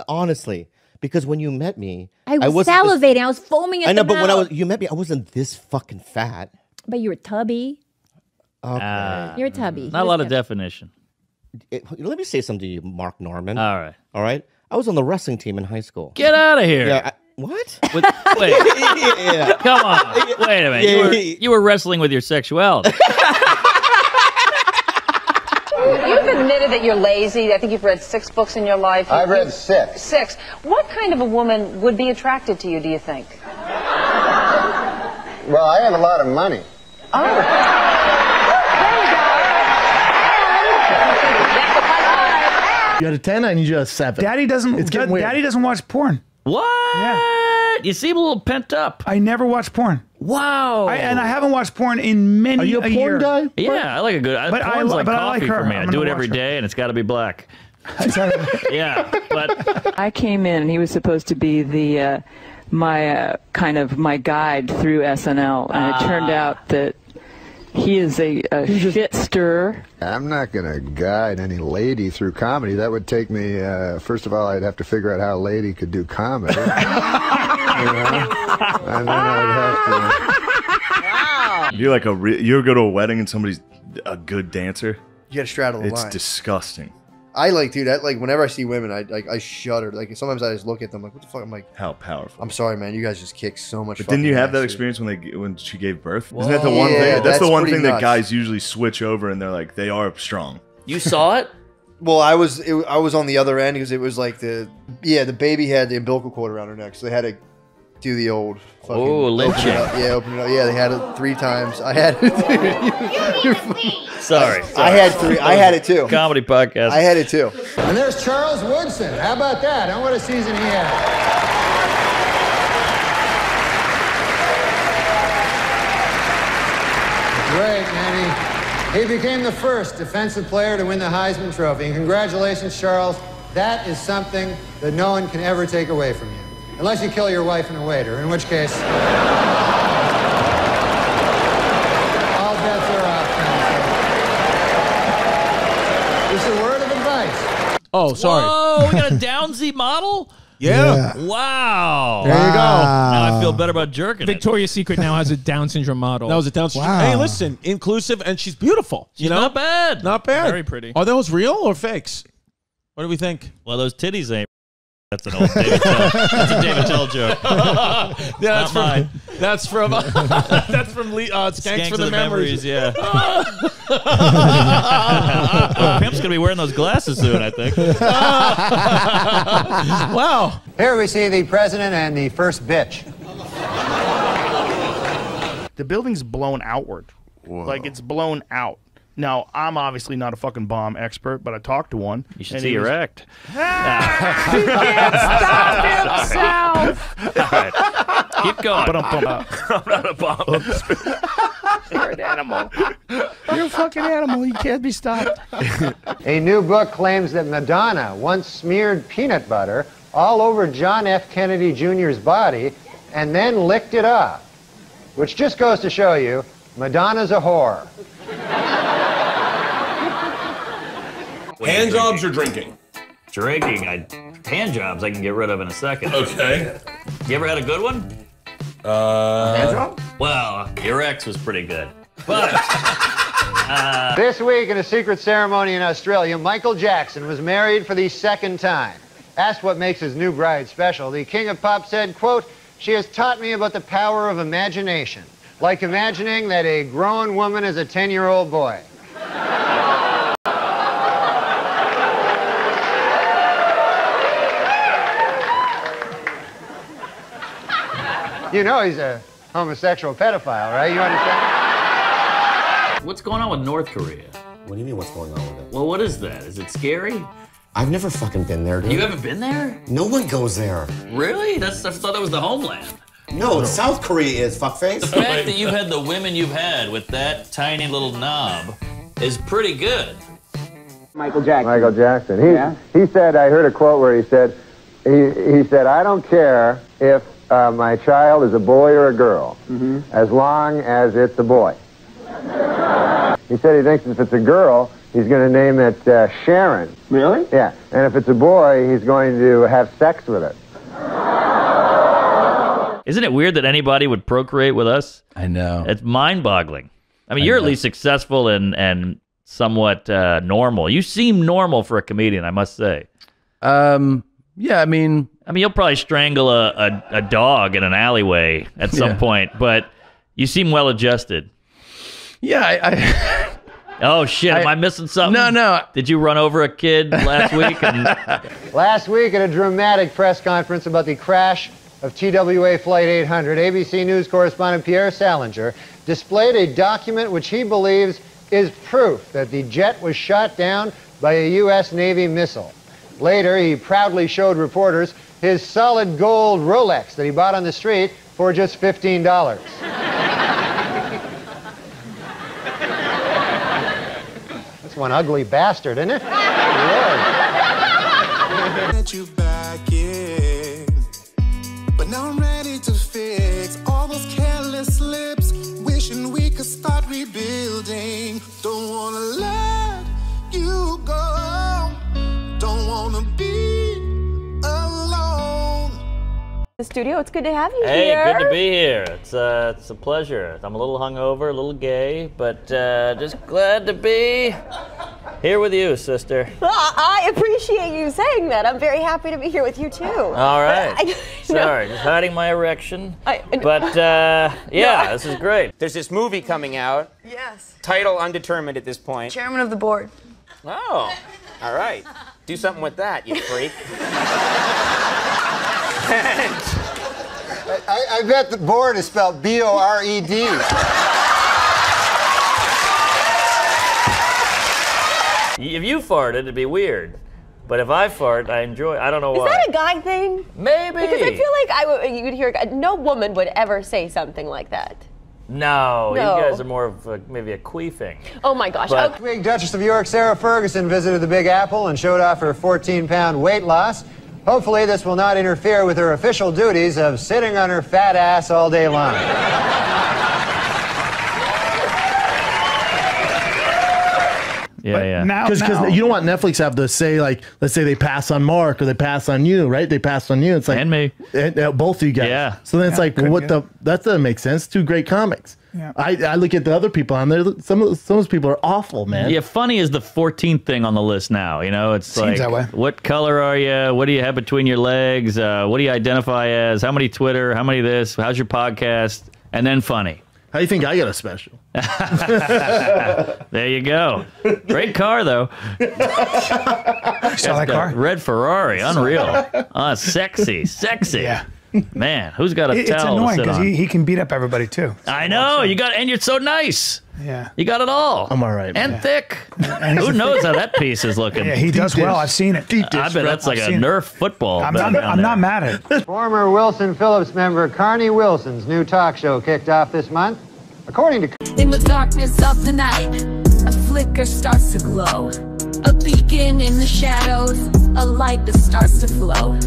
Honestly, because when you met me, I was salivating. I was foaming at the mouth. But when you met me, I wasn't this fucking fat. But you were tubby. Okay. You're tubby. Not a lot of definition. Let me say something to you, Mark Norman. All right. All right? I was on the wrestling team in high school. Get out of here. Yeah. What? Wait. Yeah. Come on. Wait a minute. You were wrestling with your sexuality. You've admitted that you're lazy. I think you've read 6 books in your life. I've read 6. 6. What kind of a woman would be attracted to you, do you think? Well, I have a lot of money. Oh. You had a 10, I need you a 7. Daddy doesn't watch porn. What? Yeah. You seem a little pent up. I never watch porn. Wow. And I haven't watched porn in many Are you a porn guy? Yeah, I like a good. But porn's like coffee I like her. for me. I do it every watch her. day, and it's got to be black. Yeah, but I came in, and he was supposed to be the my guide through SNL, and it turned out that he is a shit stirrer. I'm not going to guide any lady through comedy. That would take me, first of all, I'd have to figure out how a lady could do comedy. And then I'd have to... You're like you go to a wedding and somebody's a good dancer. You got to straddle the line. It's disgusting. I whenever I see women, I shudder. Like sometimes I just look at them like, what the fuck? I'm like, how powerful. I'm sorry, man. You guys just kick so much. But didn't you have that experience when she gave birth? Whoa. Isn't that the one thing? That's the one thing that guys usually switch over, and they're like, they are strong. You saw it? Well, I was on the other end because it was like the baby had the umbilical cord around her neck, so they had to do the old fucking lynching. Open it up. Yeah, they had it 3 times. I had it. Sorry. I had 3. I had it too. Comedy podcast. I had it too. And there's Charles Woodson. How about that? And what a season he had. Great, man. He became the first defensive player to win the Heisman Trophy. And congratulations, Charles. That is something that no one can ever take away from you. Unless you kill your wife and a waiter, in which case... all bets are off. Just a word of advice. Oh, sorry. Oh, we got a Downsy model? Yeah. Wow. There you go. Now I feel better about jerking Victoria's Secret now has a Down syndrome model. That was a Down syndrome. Hey, listen, inclusive, and she's beautiful. She's not bad. Not bad. Very pretty. Are those real or fakes? What do we think? Well, those titties ain't. That's an old David Tell. That's a David Tell joke. Yeah, that's not mine. That's from that's from Skanks for the Memories. Yeah. Pimp's gonna be wearing those glasses soon, I think. Wow. Here we see the president and the first bitch. The building's blown outward. Whoa. Like, it's blown out. Now, I'm obviously not a fucking bomb expert, but I talked to one. You should see erect. He can't stop himself. All right. Keep going. But I'm not a bomb expert. You're an animal. You're a fucking animal. You can't be stopped. A new book claims that Madonna once smeared peanut butter all over John F. Kennedy Jr.'s body and then licked it off. Which just goes to show you, Madonna's a whore. Hand jobs or drinking? Drinking. Hand jobs I can get rid of in a second. Okay. You ever had a good one? Hand job? Well, your ex was pretty good. But This week in a secret ceremony in Australia, Michael Jackson was married for the 2nd time. Asked what makes his new bride special, the King of Pop said, quote, "She has taught me about the power of imagination, like imagining that a grown woman is a 10-year-old boy." You know he's a homosexual pedophile, right? You understand? what's going on with North Korea? What do you mean what's going on with it? Well, what is that? Is it scary? I've never fucking been there, dude. You haven't been there? No one goes there. Really? I thought that was the homeland. No, South Korea is, fuckface. The fact that you've had the women you've had with that tiny little knob is pretty good. Michael Jackson. He said, I heard a quote where he said, he said, "I don't care if my child is a boy or a girl, as long as it's a boy." He said he thinks if it's a girl, he's going to name it Sharon. Really? Yeah. And if it's a boy, he's going to have sex with it. Isn't it weird that anybody would procreate with us? I know. It's mind-boggling. I mean, you're at least successful and somewhat normal. You seem normal for a comedian, I must say. Yeah, I mean, you'll probably strangle a dog in an alleyway at some point, but you seem well-adjusted. Yeah, Oh, shit, am I missing something? No. Did you run over a kid last week? Last week at a dramatic press conference about the crash of TWA Flight 800, ABC News correspondent Pierre Salinger displayed a document which he believes is proof that the jet was shot down by a U.S. Navy missile. Later, he proudly showed reporters his solid gold Rolex that he bought on the street for just $15. That's one ugly bastard, isn't it? Let you back in, but now I'm ready to fix all those careless slips. Wishing we could start rebuilding. Don't wanna let you go. Don't wanna be alone. The studio, it's good to have you Hey, here. good to be here. It's a pleasure. I'm a little hungover, a little gay, but just glad to be here with you, sister. Well, I appreciate you saying that. I'm very happy to be here with you, too. All right. Sorry, just hiding my erection. This is great. There's this movie coming out. Yes. Title undetermined at this point. Chairman of the board. Oh, all right. Do something with that, you freak. I bet the board is spelled B-O-R-E-D. If you farted, it'd be weird. But if I fart, I enjoy it. I don't know why. Is that a guy thing? Maybe. Because I feel like you would hear, no woman would ever say something like that. No, No. you guys are more of maybe a queefing. Oh my gosh. But- Okay. Big Duchess of York, Sarah Ferguson, visited the Big Apple and showed off her 14-pound weight loss. Hopefully, this will not interfere with her official duties of sitting on her fat ass all day long. Yeah. Because you don't want Netflix to have to say, like, let's say they pass on Mark or they pass on you, right? They passed on you. It's like, and me. Both of you guys. Yeah. So then it's like, well, that doesn't make sense. Two great comics. Yeah. I look at the other people on there. Some of those people are awful, man. Yeah, funny is the 14th thing on the list now. You know, it's Seems that way. what color are you? What do you have between your legs? What do you identify as? How many Twitter? How many this? How's your podcast? And then funny. How do you think I got a special? There you go. Great car, though. Saw that car? Red Ferrari. Unreal. Sexy. Yeah. Man, who's got a It's towel annoying to sit because on? he can beat up everybody too. I know. And you're so nice. Yeah. You got it all. I'm all right. And man. thick. And Who knows how that piece is looking? Yeah, he does well. I've seen it. I bet that's like a Nerf football. I'm not mad at it. Former Wilson Phillips member Carney Wilson's new talk show kicked off this month. According to In the darkness of the night, a flicker starts to glow. A beacon in the shadows, a light that starts to flow.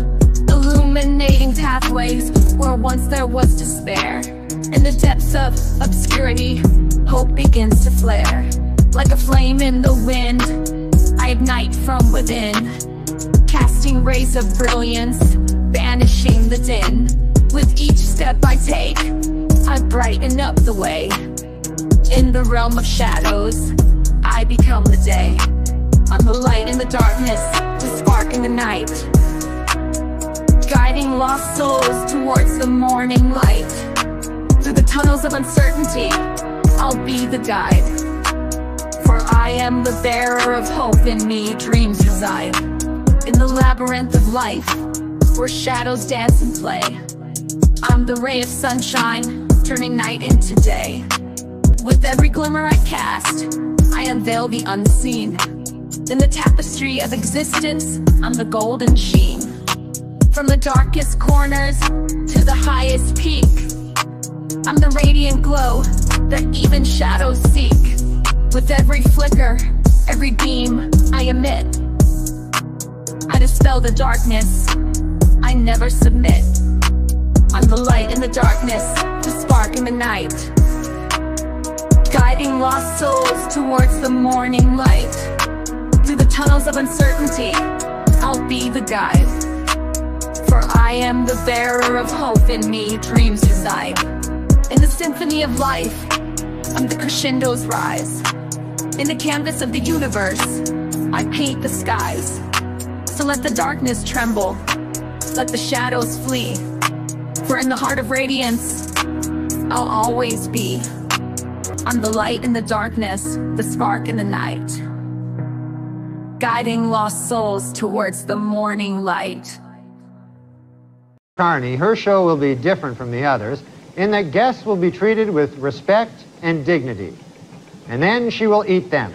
Illuminating pathways where once there was despair. In the depths of obscurity, hope begins to flare. Like a flame in the wind, I ignite from within. Casting rays of brilliance, banishing the din. With each step I take, I brighten up the way. In the realm of shadows, I become the day. I'm the light in the darkness, the spark in the night. Guiding lost souls towards the morning light. Through the tunnels of uncertainty, I'll be the guide. For I am the bearer of hope, in me dreams reside. In the labyrinth of life, where shadows dance and play. I'm the ray of sunshine, turning night into day. With every glimmer I cast, I unveil the unseen. In the tapestry of existence, I'm the golden sheen. From the darkest corners to the highest peak, I'm the radiant glow that even shadows seek. With every flicker, every beam I emit, I dispel the darkness, I never submit. I'm the light in the darkness, the spark in the night. Guiding lost souls towards the morning light. tunnels of uncertainty, I'll be the guide. For I am the bearer of hope, in me dreams reside. In the symphony of life, I'm the crescendo's rise. In the canvas of the universe, I paint the skies. So let the darkness tremble, let the shadows flee. For in the heart of radiance, I'll always be. I'm the light in the darkness, the spark in the night, guiding lost souls towards the morning light. Carney, her show will be different from the others in that guests will be treated with respect and dignity. And then she will eat them.